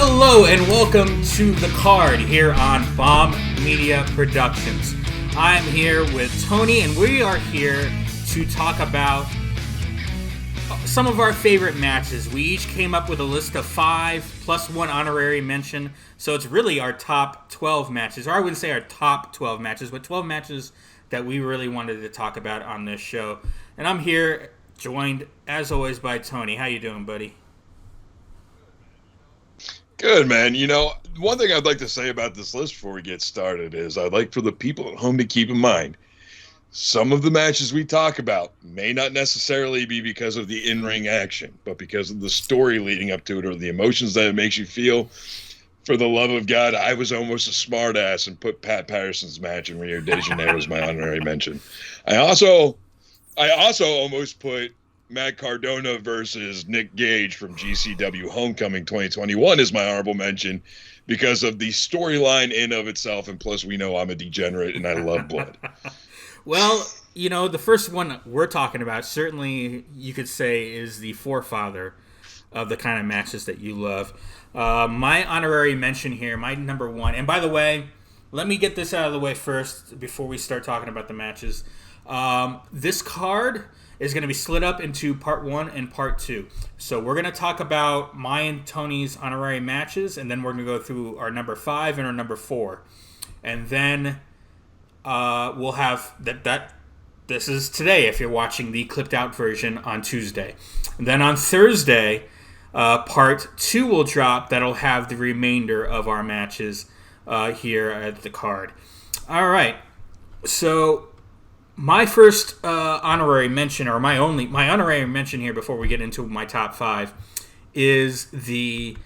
Hello and welcome to The Card here on Bomb Media Productions. I'm here with Tony and we are here to talk about some of our favorite matches. We each came up with a list of 5 plus 1 honorary mention, so it's really our top 12 matches, or I wouldn't say our top 12 matches, but 12 matches that we really wanted to talk about on this show. And I'm here joined, as always, by Tony. How you doing, buddy? Good, man. You know, one thing I'd like to say about this list before we get started is I'd like for the people at home to keep in mind some of the matches we talk about may not necessarily be because of the in-ring action, but because of the story leading up to it or the emotions that it makes you feel. For the love of God, I was almost a smartass and put Pat Patterson's match in Rio de Janeiro as my honorary mention. I also almost put Matt Cardona versus Nick Gage from GCW Homecoming 2021 is my honorable mention because of the storyline in of itself, and plus we know I'm a degenerate and I love blood. Well, you know, the first one we're talking about certainly you could say is the forefather of the kind of matches that you love. My honorary mention here, my number 1, and by the way, let me get this out of the way first before we start talking about the matches. This card is going to be split up into part 1 and part 2. So we're going to talk about my and Tony's honorary matches, and then we're going to go through our number 5 and our number 4. And then we'll have that. This is today if you're watching the clipped out version on Tuesday. And then on Thursday, part 2 will drop. That'll have the remainder of our matches here at the card. All right. So my first honorary mention, or my honorary mention here before we get into my top 5, is the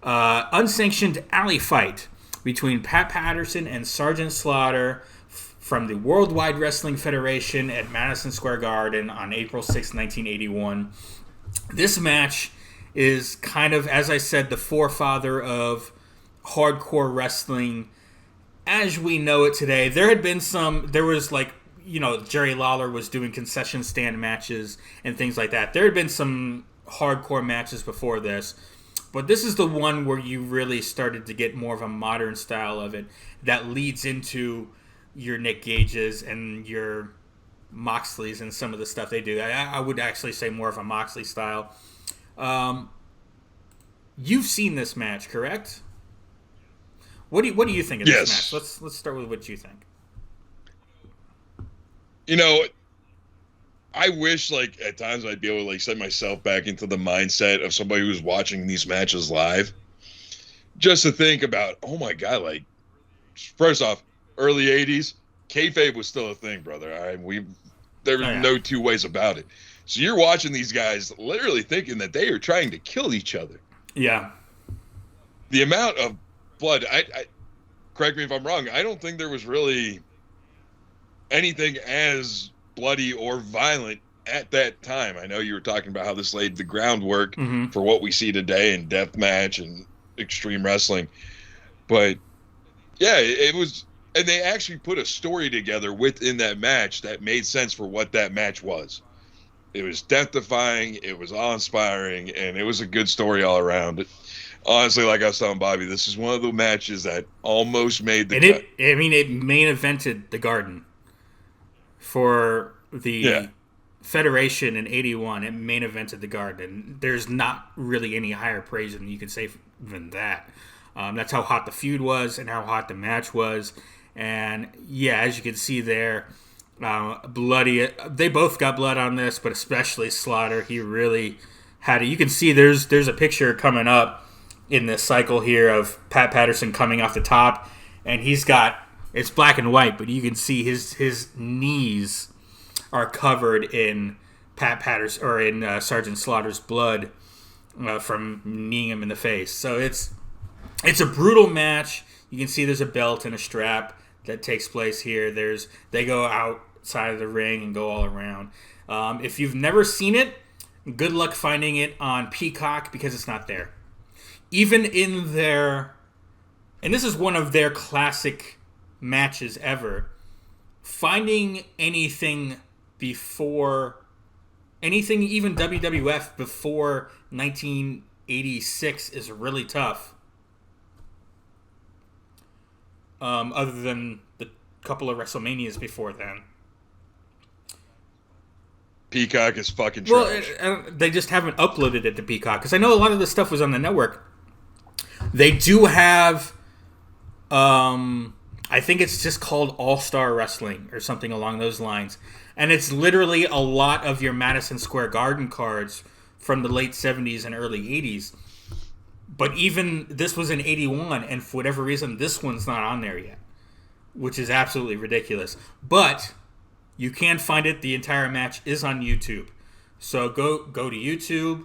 unsanctioned alley fight between Pat Patterson and Sergeant Slaughter from the Worldwide Wrestling Federation at Madison Square Garden on April 6, 1981. This match is kind of, as I said, the forefather of hardcore wrestling as we know it today. There was like, you know, Jerry Lawler was doing concession stand matches and things like that. There had been some hardcore matches before this, but this is the one where you really started to get more of a modern style of it that leads into your Nick Gages and your Moxleys and some of the stuff they do. I would actually say more of a Moxley style. You've seen this match, correct? What do you think of this match? Let's start with what you think. You know, I wish, like, at times I'd be able to, like, set myself back into the mindset of somebody who's watching these matches live. Just to think about, oh my God, like, first off, early 80s, kayfabe was still a thing, brother. There were no two ways about it. So you're watching these guys literally thinking that they are trying to kill each other. Yeah. The amount of blood, I correct me if I'm wrong, I don't think there was really anything as bloody or violent at that time. I know you were talking about how this laid the groundwork for what we see today in deathmatch and extreme wrestling. But yeah, it was, and they actually put a story together within that match that made sense for what that match was. It was death-defying, it was awe-inspiring, and it was a good story all around. Honestly, like I was telling Bobby, this is one of the matches that almost made the cut. It main evented the Garden. For the Federation in 81, it main evented the Garden. There's not really any higher praise than you can say than that. That's how hot the feud was and how hot the match was. And yeah, as you can see there, bloody. They both got blood on this, but especially Slaughter. He really had it. You can see there's a picture coming up in this cycle here of Pat Patterson coming off the top, and he's got, it's black and white, but you can see his knees are covered in Pat Patterson or in Sergeant Slaughter's blood from kneeing him in the face. So it's a brutal match. You can see there's a belt and a strap that takes place here. They go outside of the ring and go all around. If you've never seen it, good luck finding it on Peacock because it's not there. Even in their, and this is one of their classic matches ever, finding anything even WWF before 1986 is really tough. other than the couple of WrestleManias before then. Peacock is fucking trash. Well, they just haven't uploaded it to Peacock, because I know a lot of the stuff was on the network. They do have, I think it's just called All-Star Wrestling or something along those lines. And it's literally a lot of your Madison Square Garden cards from the late 70s and early 80s. But even this was in 81, and for whatever reason, this one's not on there yet, which is absolutely ridiculous. But you can find it. The entire match is on YouTube. So go to YouTube,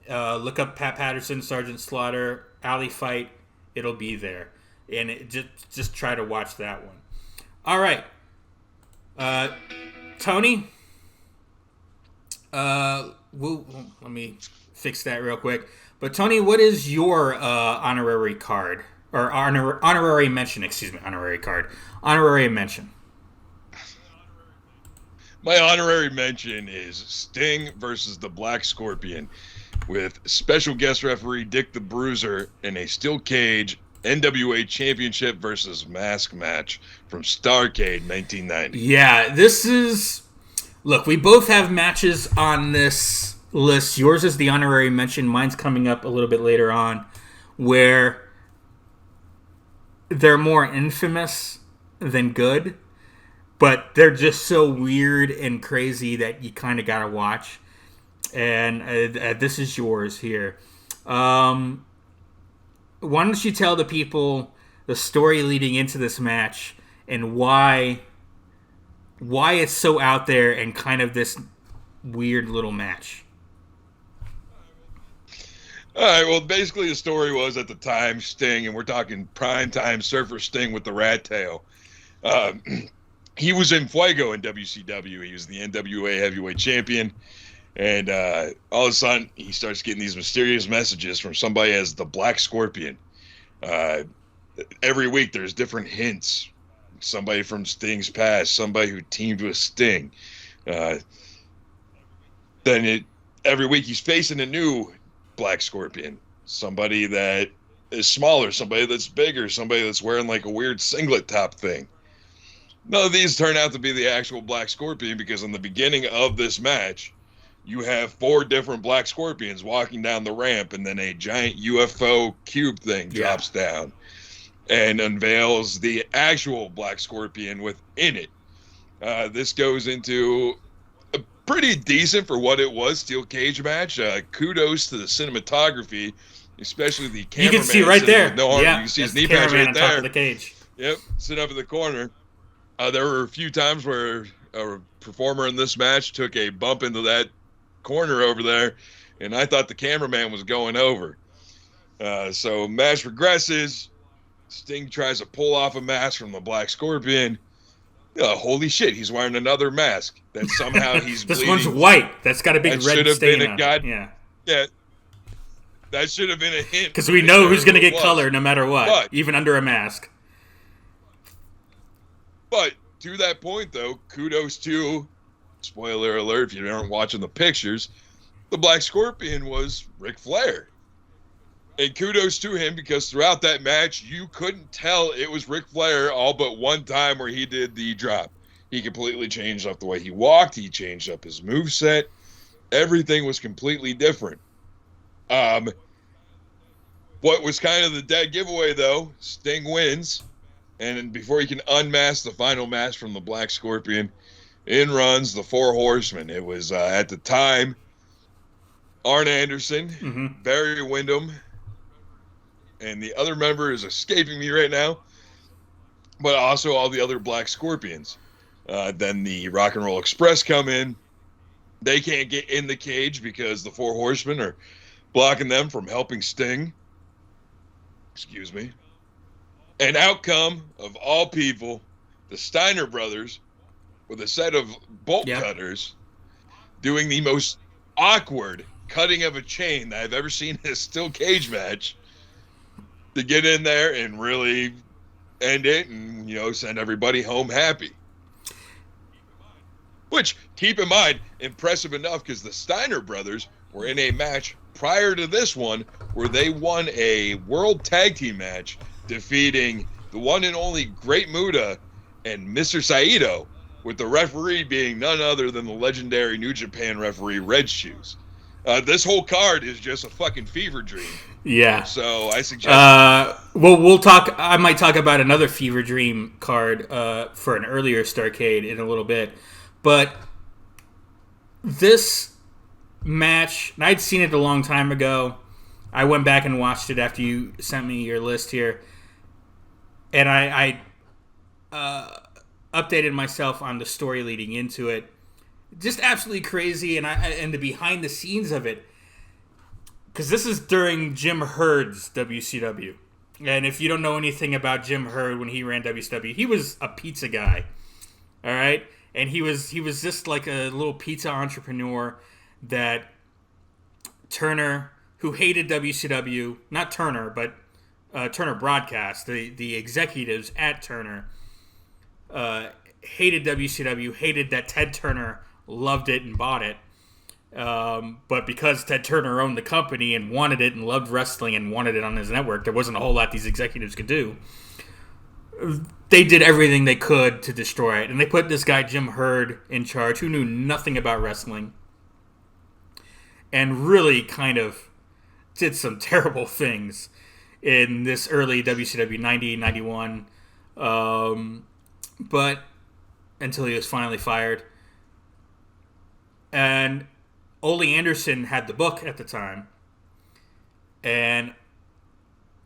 look up Pat Patterson, Sergeant Slaughter, Alley Fight. It'll be there. And just try to watch that one. All right. Tony, let me fix that real quick. But Tony, what is your honorary card? Or honorary mention, excuse me. Honorary mention. My honorary mention is Sting versus the Black Scorpion, with special guest referee Dick the Bruiser in a steel cage NWA Championship versus Mask match from Starrcade 1990. Yeah, this is... Look, we both have matches on this list. Yours is the honorary mention. Mine's coming up a little bit later on, where they're more infamous than good. But they're just so weird and crazy that you kind of got to watch. And this is yours here. Why don't you tell the people the story leading into this match and why it's so out there and kind of this weird little match? All right, well, basically the story was at the time, Sting, and we're talking prime-time Surfer Sting with the rat tail. He was in Fuego in WCW. He was the NWA Heavyweight Champion. And all of a sudden, he starts getting these mysterious messages from somebody as the Black Scorpion. Every week, there's different hints. Somebody from Sting's past, somebody who teamed with Sting. Every week, he's facing a new Black Scorpion. Somebody that is smaller, somebody that's bigger, somebody that's wearing like a weird singlet top thing. None of these turn out to be the actual Black Scorpion, because in the beginning of this match, you have 4 different Black Scorpions walking down the ramp, and then a giant UFO cube thing drops down and unveils the actual Black Scorpion within it. This goes into a pretty decent, for what it was, steel cage match. Kudos to the cinematography, especially the cameraman. You can see right there. No arm. You can see his knee pads right there. Top of the cage. Yep, sitting up in the corner. There were a few times where a performer in this match took a bump into that corner over there, and I thought the cameraman was going over. So match progresses. Sting tries to pull off a mask from the Black Scorpion. Holy shit, he's wearing another mask that somehow he's this bleeding. One's white. That's got a big red stain on it. Yeah. That should have been a hint. Because we know who's going to get color no matter what, even under a mask. But to that point, though, kudos to, spoiler alert if you aren't watching the pictures, the Black Scorpion was Ric Flair. And kudos to him, because throughout that match, you couldn't tell it was Ric Flair all but one time where he did the drop. He completely changed up the way he walked. He changed up his moveset. Everything was completely different. What was kind of the dead giveaway, though, Sting wins. And before he can unmask the final mask from the Black Scorpion, in runs the 4 Horsemen. It was, at the time, Arn Anderson, Barry Windham, and the other member is escaping me right now, but also all the other Black Scorpions. Then the Rock and Roll Express come in. They can't get in the cage because the 4 Horsemen are blocking them from helping Sting. Excuse me. And out come, of all people, the Steiner brothers with a set of bolt cutters doing the most awkward cutting of a chain that I've ever seen in a steel cage match to get in there and really end it and, send everybody home happy. Which, keep in mind, impressive enough, because the Steiner brothers were in a match prior to this one where they won a World Tag Team match, defeating the one and only Great Muta and Mr. Saito, with the referee being none other than the legendary New Japan referee Red Shoes. This whole card is just a fucking fever dream. Yeah. So I suggest. Well, we'll talk. I might talk about another fever dream card for an earlier Starrcade in a little bit, but this match, and I'd seen it a long time ago. I went back and watched it after you sent me your list here, and I updated myself on the story leading into it. Just absolutely crazy, and the behind the scenes of it, because this is during Jim Herd's WCW, and if you don't know anything about Jim Herd when he ran WCW, he was a pizza guy, all right, and he was just like a little pizza entrepreneur that Turner, who hated WCW, not Turner, but Turner Broadcast, the executives at Turner, hated WCW, hated that Ted Turner loved it and bought it. But because Ted Turner owned the company and wanted it and loved wrestling and wanted it on his network, there wasn't a whole lot these executives could do. They did everything they could to destroy it. And they put this guy, Jim Herd, in charge, who knew nothing about wrestling. And really kind of did some terrible things in this early WCW 90, 91. But until he was finally fired. And Ole Anderson had the book at the time. And,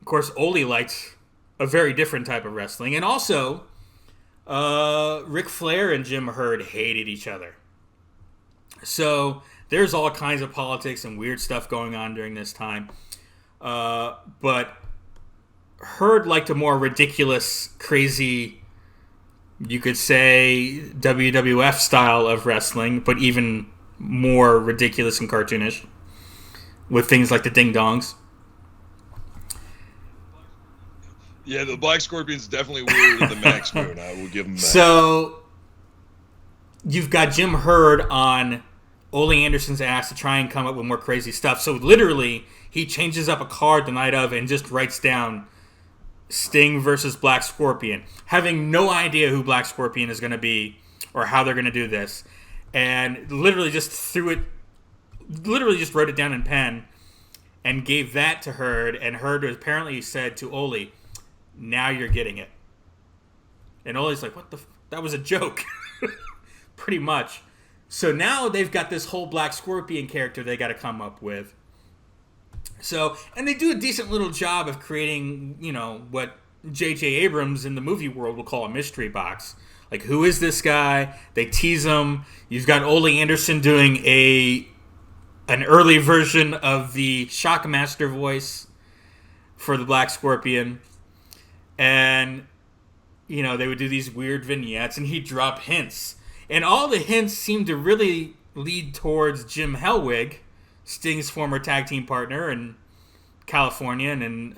of course, Ole liked a very different type of wrestling. And also, Ric Flair and Jim Herd hated each other. So there's all kinds of politics and weird stuff going on during this time. But Herd liked a more ridiculous, crazy, you could say, WWF style of wrestling, but even more ridiculous and cartoonish, with things like the Ding Dongs. Yeah, the Black Scorpion's definitely weirder than the Max Moon. I will give him that. So you've got Jim Herd on Ole Anderson's ass to try and come up with more crazy stuff. So literally, he changes up a card the night of and just writes down Sting versus Black Scorpion, having no idea who Black Scorpion is going to be or how they're going to do this. And literally just wrote it down in pen and gave that to Herd. And Herd apparently said to Ole, "Now you're getting it." And Ole's like, that was a joke. Pretty much. So now they've got this whole Black Scorpion character they got to come up with. So, and they do a decent little job of creating, what J.J. Abrams in the movie world will call a mystery box. Like, who is this guy? They tease him. You've got Ole Anderson doing an early version of the Shockmaster voice for the Black Scorpion. And, they would do these weird vignettes, and he'd drop hints. And all the hints seem to really lead towards Jim Hellwig, Sting's former tag team partner in California and in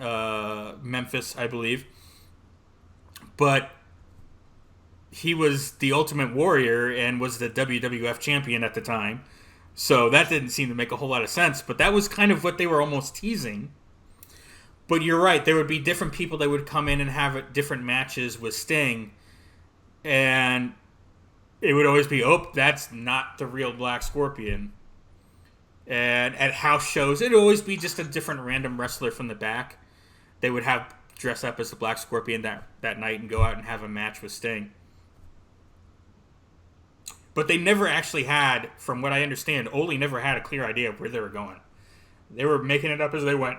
Memphis, I believe. But he was the Ultimate Warrior and was the WWF champion at the time. So that didn't seem to make a whole lot of sense. But that was kind of what they were almost teasing. But you're right. There would be different people that would come in and have different matches with Sting. And it would always be, that's not the real Black Scorpion. And at house shows, it would always be just a different random wrestler from the back. They would have dress up as the Black Scorpion that night and go out and have a match with Sting. But they never actually had, from what I understand, Ole never had a clear idea of where they were going. They were making it up as they went.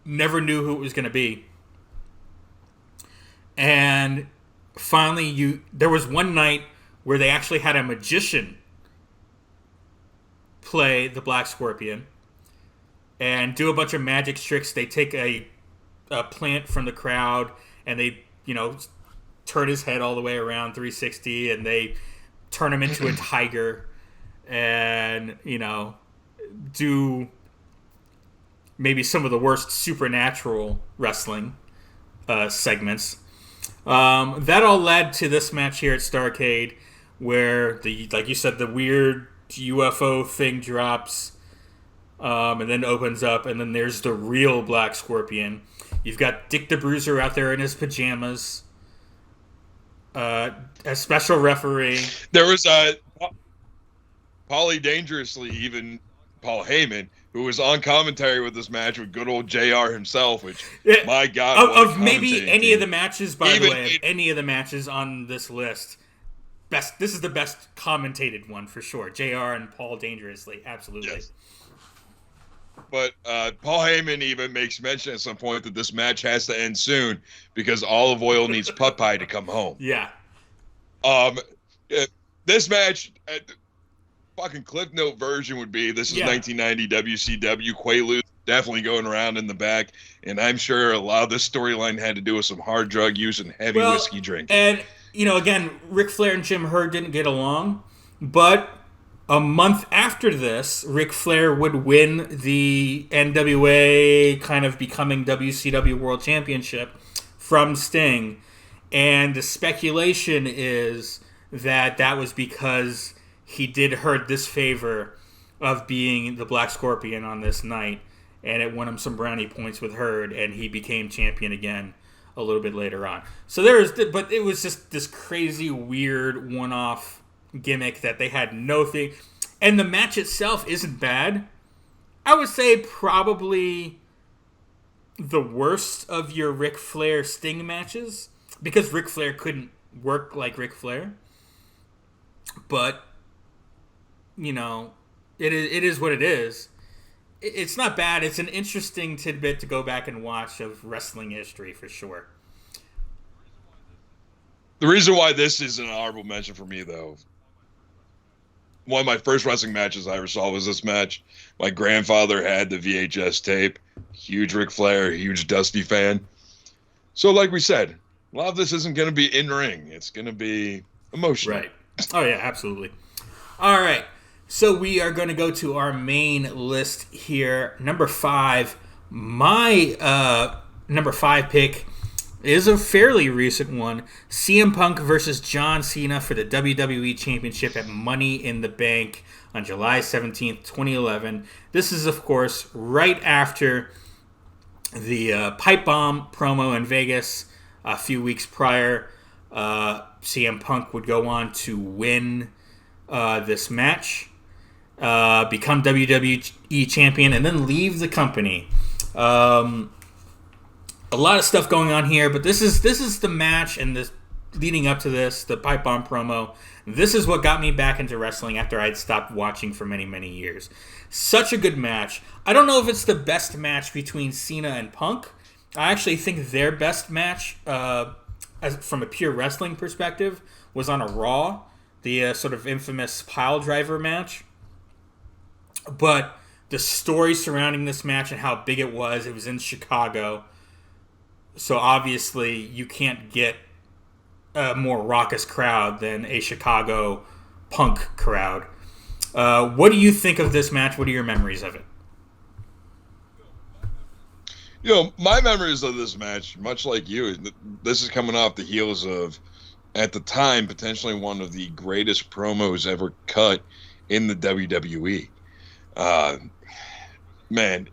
Never knew who it was going to be. And finally, there was one night where they actually had a magician play the Black Scorpion and do a bunch of magic tricks. They take a plant from the crowd and they, turn his head all the way around 360 and they turn him into a tiger and, do maybe some of the worst supernatural wrestling segments. That all led to this match here at Starrcade where, like you said, the weird UFO thing drops. and then opens up, and then there's the real Black Scorpion. You've got Dick the Bruiser out there in his pajamas, a special referee. There was Paulie Dangerously, even Paul Heyman, who was on commentary with this match with good old JR himself, which, my God. Of maybe any of the matches, by the way, of any of the matches on this list, this is the best commentated one for sure. JR and Paul Dangerously, absolutely. Yes. But Paul Heyman even makes mention at some point that this match has to end soon because Olive Oil needs putt pie to come home. Yeah. This match, fucking Cliff Note version would be, this is 1990 WCW. Quaalude definitely going around in the back, and I'm sure a lot of this storyline had to do with some hard drug use and heavy whiskey drinking. And, again, Ric Flair and Jim Herd didn't get along, but a month after this, Ric Flair would win the NWA, kind of becoming WCW World Championship from Sting. And the speculation is that was because he did Herd this favor of being the Black Scorpion on this night, and it won him some brownie points with Herd, and he became champion again a little bit later on. So but it was just this crazy, weird, one-off gimmick that they had no thing. And the match itself isn't bad. I would say probably the worst of your Ric Flair Sting matches, because Ric Flair couldn't work like Ric Flair. But, it is what it is. It's not bad. It's an interesting tidbit to go back and watch of wrestling history for sure. The reason why this is an honorable mention for me, though, one of my first wrestling matches I ever saw was this match. My grandfather had the VHS tape. Huge Ric Flair, huge Dusty fan. So like we said, a lot of this isn't going to be in-ring. It's going to be emotional. Right. Oh, yeah, absolutely. All right. So we are going to go to our main list here. Number 5. My number 5 pick is a fairly recent one. CM Punk versus John Cena for the WWE Championship at Money in the Bank on July 17th, 2011. This is, of course, right after the Pipe Bomb promo in Vegas a few weeks prior. CM Punk would go on to win this match, become WWE Champion, and then leave the company. A lot of stuff going on here, but this is the match, and this leading up to this, the Pipe Bomb promo. This is what got me back into wrestling after I'd stopped watching for many, many years. Such a good match. I don't know if it's the best match between Cena and Punk. I actually think their best match, from a pure wrestling perspective, was on a Raw, the sort of infamous pile driver match. But the story surrounding this match and how big it was in Chicago. So obviously you can't get a more raucous crowd than a Chicago Punk crowd. What do you think of this match? What are your memories of it? My memories of this match, much like you, this is coming off the heels of, at the time, potentially one of the greatest promos ever cut in the WWE. Man,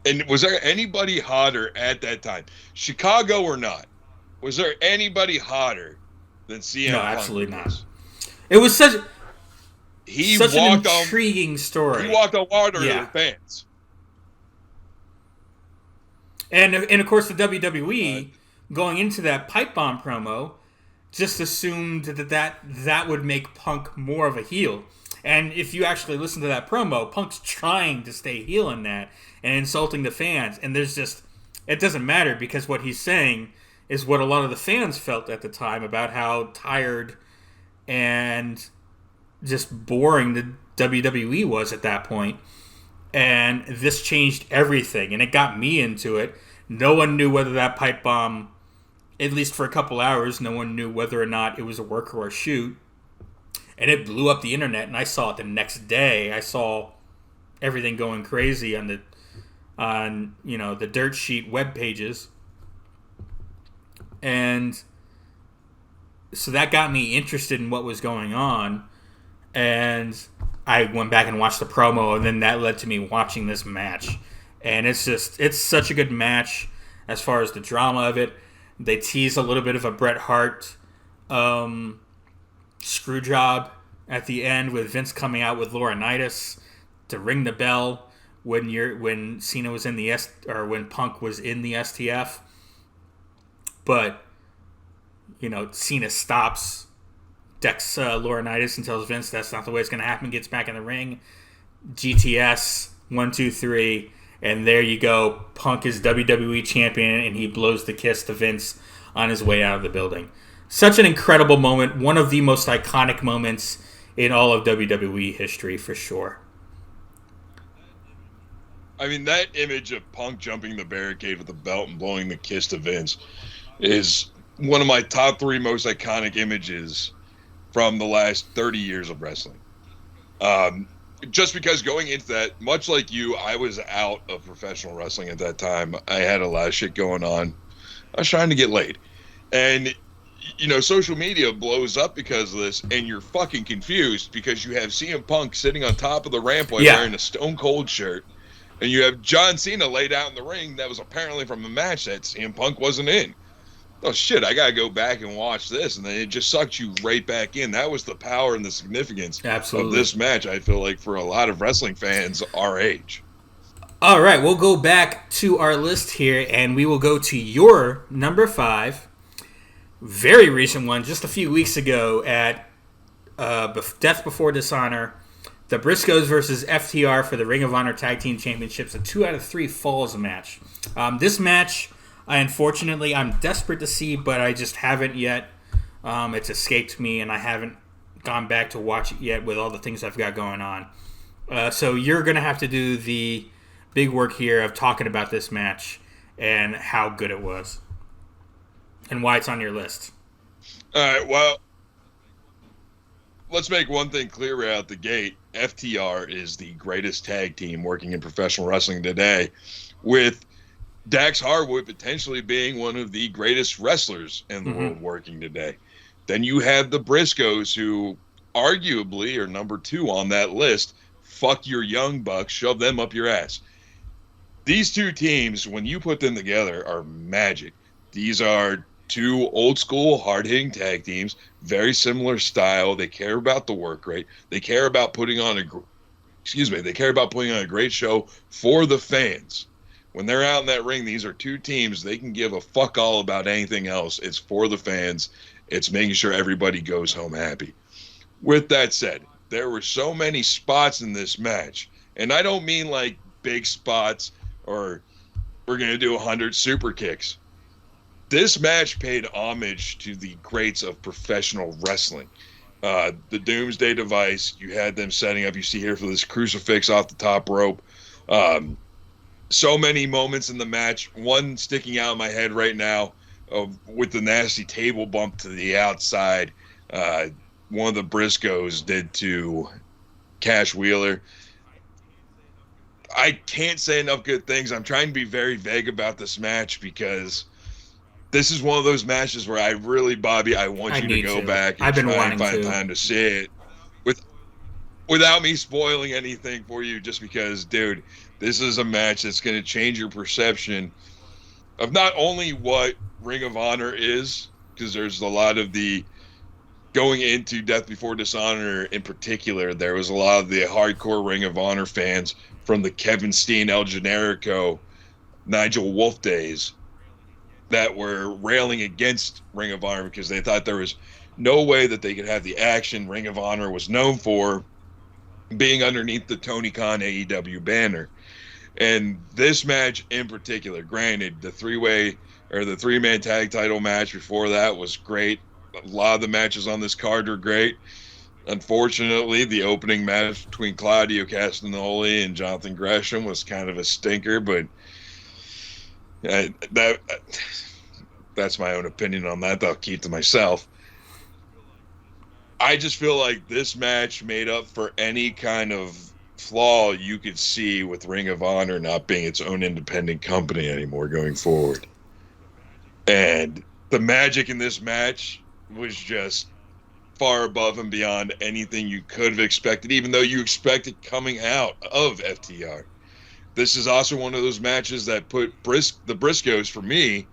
and was there anybody hotter at that time, Chicago or not? Was there anybody hotter than CM Punk? No, absolutely not. It was such an intriguing story. He walked on water to the fans. And of course, the WWE, going into that Pipe Bomb promo, just assumed that would make Punk more of a heel. And if you actually listen to that promo, Punk's trying to stay heel in that and insulting the fans. And it doesn't matter, because what he's saying is what a lot of the fans felt at the time about how tired and just boring the WWE was at that point. And this changed everything, and it got me into it. No one knew whether that Pipe Bomb, at least for a couple hours, no one knew whether or not it was a work or a shoot. And it blew up the internet, and I saw it the next day. I saw everything going crazy on the Dirt Sheet web pages. And so that got me interested in what was going on. And I went back and watched the promo, and then that led to me watching this match. And it's such a good match as far as the drama of it. They tease a little bit of a Bret Hart screw job at the end with Vince coming out with Laurinaitis to ring the bell when Cena was in the when Punk was in the STF. But Cena stops, decks Laurinaitis and tells Vince that's not the way it's going to happen. Gets back in the ring. GTS 1, 2, 3, and there you go. Punk is WWE champion, and he blows the kiss to Vince on his way out of the building. Such an incredible moment. One of the most iconic moments in all of WWE history, for sure. I mean, that image of Punk jumping the barricade with the belt and blowing the kiss to Vince is one of my top 3 most iconic images from the last 30 years of wrestling. Just because going into that, much like you, I was out of professional wrestling at that time. I had a lot of shit going on. I was trying to get laid. And, social media blows up because of this, and you're fucking confused because you have CM Punk sitting on top of the rampway wearing a Stone Cold shirt, and you have John Cena laid out in the ring that was apparently from a match that CM Punk wasn't in. Oh, shit, I got to go back and watch this. And then it just sucked you right back in. That was the power and the significance of this match, I feel like, for a lot of wrestling fans our age. All right, we'll go back to our list here, and we will go to your number 5. Very recent one, just a few weeks ago at Death Before Dishonor. The Briscoes versus FTR for the Ring of Honor Tag Team Championships, a 2 out of 3 falls match. This match, unfortunately, I'm desperate to see, but I just haven't yet. It's escaped me, and I haven't gone back to watch it yet with all the things I've got going on. So you're going to have to do the big work here of talking about this match and how good it was and why it's on your list. All right, well, let's make one thing clear right out the gate. FTR is the greatest tag team working in professional wrestling today, with Dax Harwood potentially being one of the greatest wrestlers in the world working today. Then you have the Briscoes, who arguably are number 2 on that list. Fuck your Young Bucks, shove them up your ass. These two teams, when you put them together, are magic. These are 2 old school, hard-hitting tag teams, very similar style. They care about the work rate. They care about putting on a great show for the fans. When they're out in that ring, these are 2 teams. They can give a fuck all about anything else. It's for the fans. It's making sure everybody goes home happy. With that said, there were so many spots in this match, and I don't mean like big spots or we're going to do 100 super kicks. This match paid homage to the greats of professional wrestling. The Doomsday Device, you had them setting up, you see here, for this crucifix off the top rope. So many moments in the match. One sticking out in my head right now with the nasty table bump to the outside. One of the Briscoes did to Cash Wheeler. I can't say enough good things. I'm trying to be very vague about this match because this is one of those matches where I really, Bobby, I want you to go back and try and find time to see it without me spoiling anything for you, just because, dude, this is a match that's going to change your perception of not only what Ring of Honor is, because there's a lot of the going into Death Before Dishonor in particular, there was a lot of the hardcore Ring of Honor fans from the Kevin Steen, El Generico, Nigel Wolfe days that were railing against Ring of Honor because they thought there was no way that they could have the action Ring of Honor was known for being underneath the Tony Khan AEW banner. And this match in particular, granted, the 3-man tag title match before that was great. A lot of the matches on this card are great. Unfortunately, the opening match between Claudio Castagnoli and Jonathan Gresham was kind of a stinker, but that's my own opinion on that. I'll keep to myself. I just feel like this match made up for any kind of flaw you could see with Ring of Honor not being its own independent company anymore going forward. And the magic in this match was just far above and beyond anything you could have expected, even though you expected coming out of FTR. This is also one of those matches that put the Briscoes, for me,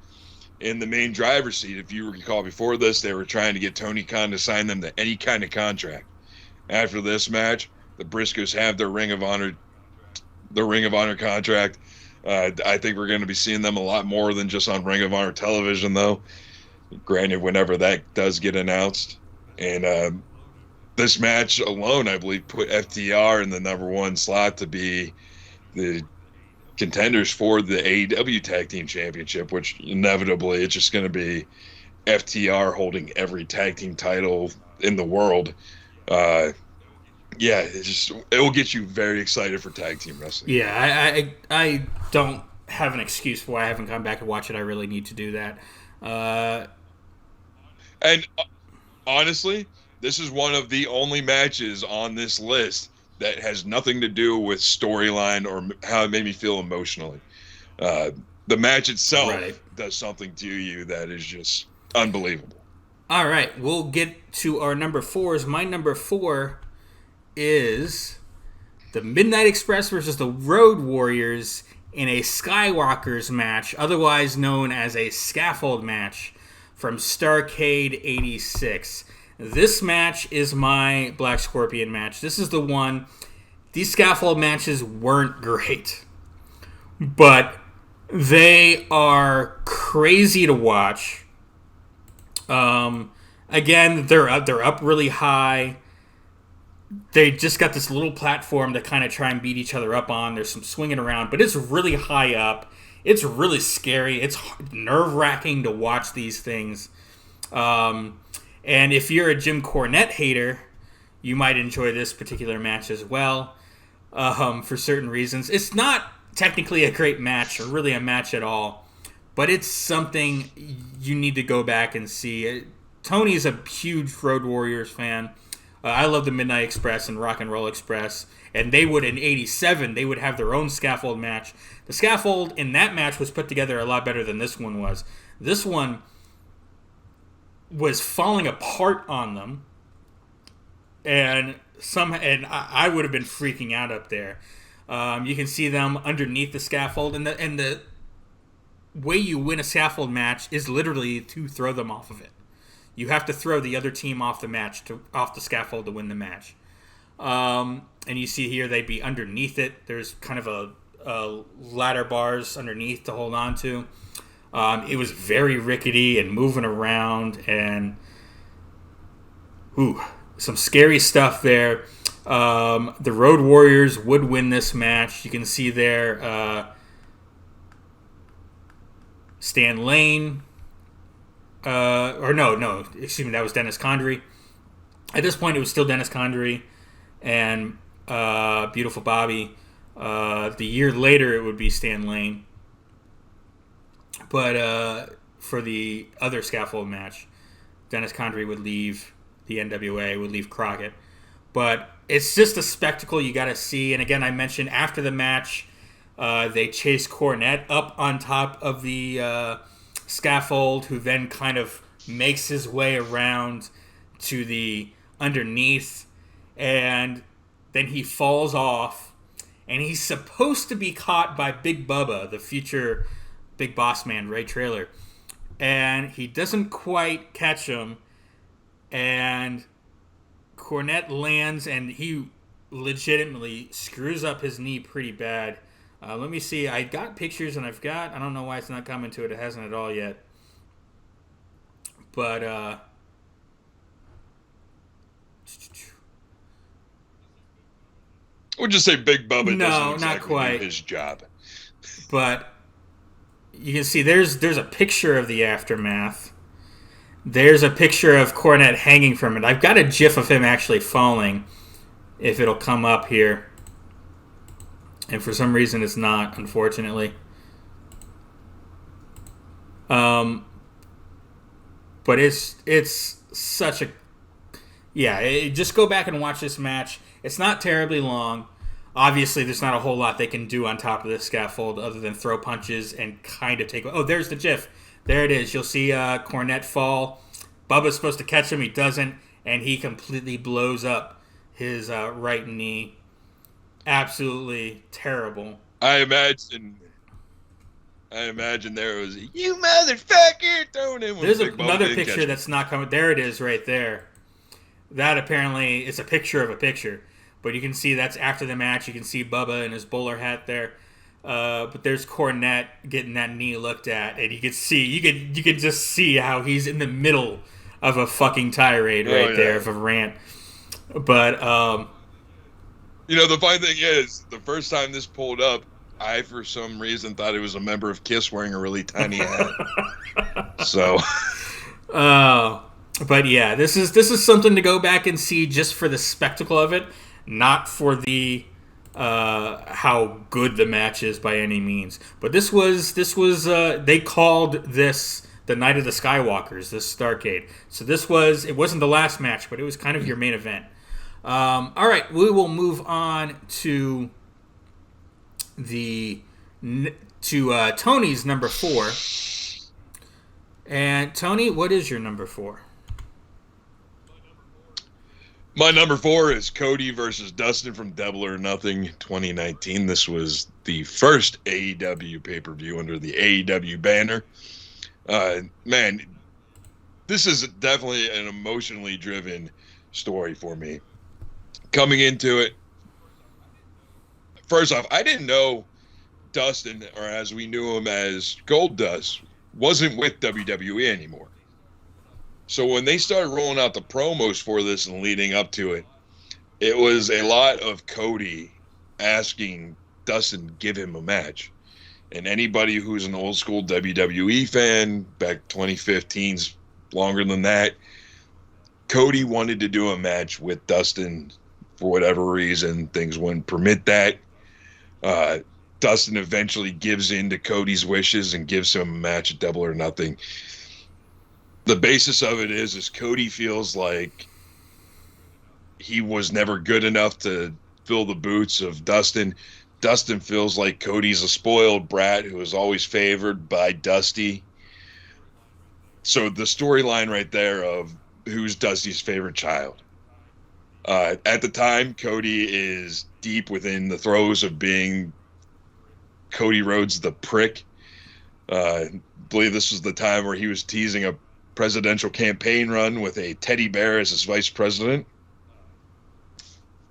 in the main driver's seat. If you recall, before this, they were trying to get Tony Khan to sign them to any kind of contract. After this match, the Briscoes have their Ring of Honor contract. I think we're going to be seeing them a lot more than just on Ring of Honor television, though. Granted, whenever that does get announced. And this match alone, I believe, put FTR in the number one slot to be the contenders for the AEW Tag Team Championship, which inevitably it's just going to be FTR holding every tag team title in the world. Yeah, it will get you very excited for tag team wrestling. Yeah, I don't have an excuse for why I haven't gone back and watched it. I really need to do that. And honestly, this is one of the only matches on this list that has nothing to do with storyline or how it made me feel emotionally. The match itself does something to you that is just unbelievable. All right, we'll get to our number fours. My number 4 is the Midnight Express versus the Road Warriors in a Skywalker's match, otherwise known as a scaffold match from Starrcade 86. This match is my Black Scorpion match. This is the one. These scaffold matches weren't great, but they are crazy to watch. Again, they're up really high. They just got this little platform to kind of try and beat each other up on. There's some swinging around, but it's really high up. It's really scary. It's nerve-wracking to watch these things. And if you're a Jim Cornette hater, you might enjoy this particular match as well, for certain reasons. It's not technically a great match or really a match at all, but it's something you need to go back and see. Tony's a huge Road Warriors fan. I love the Midnight Express and Rock and Roll Express, and they would, in 87, they would have their own scaffold match. The scaffold in that match was put together a lot better than this one was. This one was falling apart on them, and I would have been freaking out up there. You can see them underneath the scaffold, and the way you win a scaffold match is literally to throw them off of it. You have to throw the other team off the scaffold to win the match. And you see here they'd be underneath it. There's kind of a ladder bars underneath to hold on to. It was very rickety and moving around, and some scary stuff there. The Road Warriors would win this match. You can see there Stan Lane. Excuse me, that was Dennis Condrey. At this point, it was still Dennis Condrey and Beautiful Bobby. The year later, it would be Stan Lane. But for the other scaffold match, Dennis Condrey would leave the NWA, would leave Crockett. But it's just a spectacle you got to see. And again, I mentioned after the match, they chase Cornette up on top of the scaffold, who then kind of makes his way around to the underneath, and then he falls off, and he's supposed to be caught by Big Bubba, the future Big Boss Man, Ray Traylor, and he doesn't quite catch him, and Cornette lands, and he legitimately screws up his knee pretty bad. Let me see. I got pictures, and I don't know why it's not coming to it. It hasn't at all yet. But, we'll just say Big Bubba doesn't exactly not quite do his job. But you can see there's a picture of the aftermath. There's a picture of Cornette hanging from it. I've got a GIF of him actually falling, if it'll come up here. And for some reason, it's not, unfortunately. But it's such a... Yeah, just go back and watch this match. It's not terribly long. Obviously, there's not a whole lot they can do on top of this scaffold other than throw punches and kind of take... Oh, there's the GIF. There it is. You'll see Cornette fall. Bubba's supposed to catch him. He doesn't. and he completely blows up his right knee. Absolutely terrible. I imagine there was you motherfucker throwing in when There's Big Bubba another didn't catch picture him. that's not coming. There it is, right there. That apparently is a picture of a picture, but you can see that's after the match. You can see Bubba in his bowler hat there. But there's Cornette getting that knee looked at, and you could just see how he's in the middle of a fucking tirade right there of a rant. But the funny thing is, the first time this pulled up, I for some reason thought it was a member of Kiss wearing a really tiny hat. So, but yeah, this is something to go back and see just for the spectacle of it, not for the how good the match is by any means. But this was they called this the Night of the Skywalkers, this Starrcade. So it wasn't the last match, but it was kind of your main event. All right, we will move on to Tony's number 4. And Tony, what is your number 4? My number 4 is Cody versus Dustin from Double or Nothing 2019. This was the first AEW pay-per-view under the AEW banner. Man, this is definitely an emotionally driven story for me. Coming into it, first off, I didn't know Dustin, or as we knew him as Goldust, wasn't with WWE anymore. So when they started rolling out the promos for this and leading up to it, it was a lot of Cody asking Dustin to give him a match. And anybody who's an old school WWE fan, back 2015's longer than that, Cody wanted to do a match with Dustin for whatever reason. Things wouldn't permit that. Dustin eventually gives in to Cody's wishes and gives him a match at Double or Nothing. The basis of it is Cody feels like he was never good enough to fill the boots of Dustin. Dustin feels like Cody's a spoiled brat who is always favored by Dusty. So the storyline right there of who's Dusty's favorite child. At the time, Cody is deep within the throes of being Cody Rhodes the prick. I believe this was the time where he was teasing a presidential campaign run with a teddy bear as his vice president.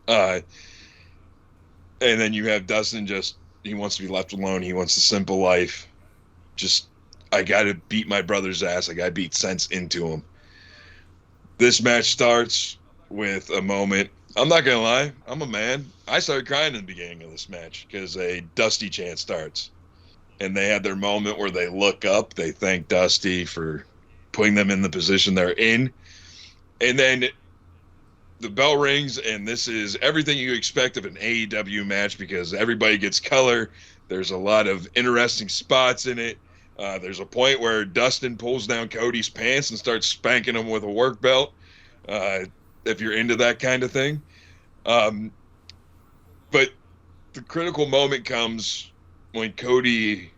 And then you have Dustin he wants to be left alone. He wants the simple life. I got to beat my brother's ass. I got to beat sense into him. This match starts with a moment. I'm not going to lie. I'm a man. I started crying in the beginning of this match because a Dusty chant starts. And they had their moment where they look up. They thank Dusty for putting them in the position they're in. And then the bell rings, and this is everything you expect of an AEW match because everybody gets color. There's a lot of interesting spots in it. There's a point where Dustin pulls down Cody's pants and starts spanking him with a work belt, if you're into that kind of thing. But the critical moment comes when Cody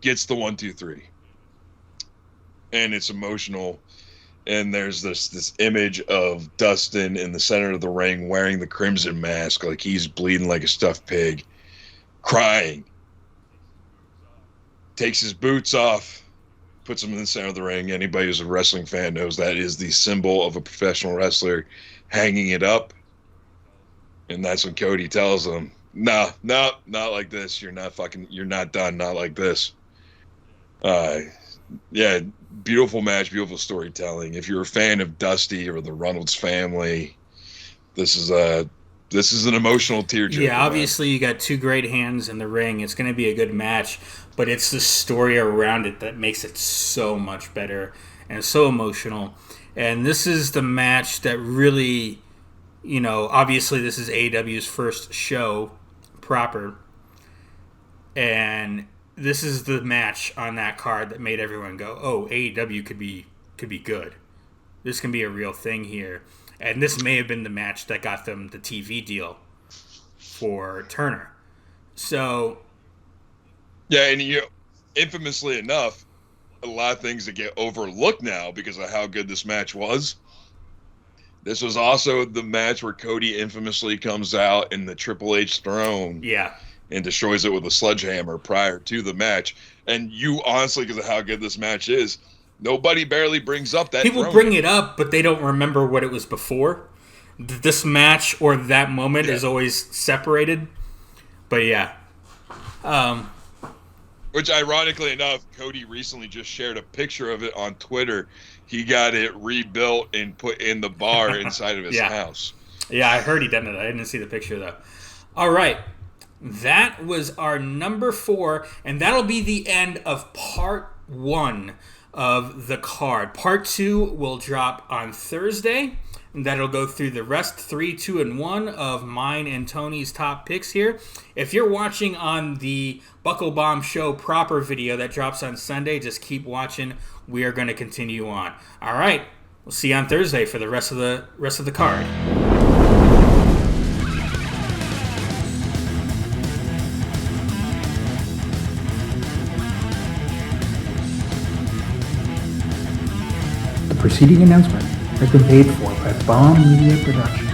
gets the 1, 2, 3. And it's emotional. And there's this image of Dustin in the center of the ring wearing the crimson mask, like he's bleeding like a stuffed pig, crying. Takes his boots off, puts them in the center of the ring. Anybody who's a wrestling fan knows that is the symbol of a professional wrestler, hanging it up. And that's when Cody tells him, no, not like this. You're not done. Not like this. Yeah, beautiful match, beautiful storytelling. If you're a fan of Dusty or the Reynolds family, this is an emotional tearjerker. Yeah, obviously you got two great hands in the ring. It's going to be a good match, but it's the story around it that makes it so much better and so emotional. And this is the match that really, obviously this is AEW's first show proper, and this is the match on that card that made everyone go, "Oh, AEW could be good. This can be a real thing here." And this may have been the match that got them the TV deal for Turner. So, yeah, and infamously enough, a lot of things that get overlooked now because of how good this match was. This was also the match where Cody infamously comes out in the Triple H throne. Yeah. And destroys it with a sledgehammer prior to the match. And you honestly, because of how good this match is, nobody barely brings up that. People bring it up, but they don't remember what it was before. This match or that moment is always separated. But yeah. Which, ironically enough, Cody recently just shared a picture of it on Twitter. He got it rebuilt and put in the bar inside of his house. Yeah, I heard he done it. I didn't see the picture, though. All right. That was our number 4, and that'll be the end of part 1 of the card. Part 2 will drop on Thursday, and that'll go through the rest 3, 2, and 1 of mine and Tony's top picks here. If you're watching on the Buckle Bomb Show proper video that drops on Sunday, just keep watching. We are going to continue on. All right, we'll see you on Thursday for the rest of the card. The preceding announcement has been paid for by Bomb Media Production.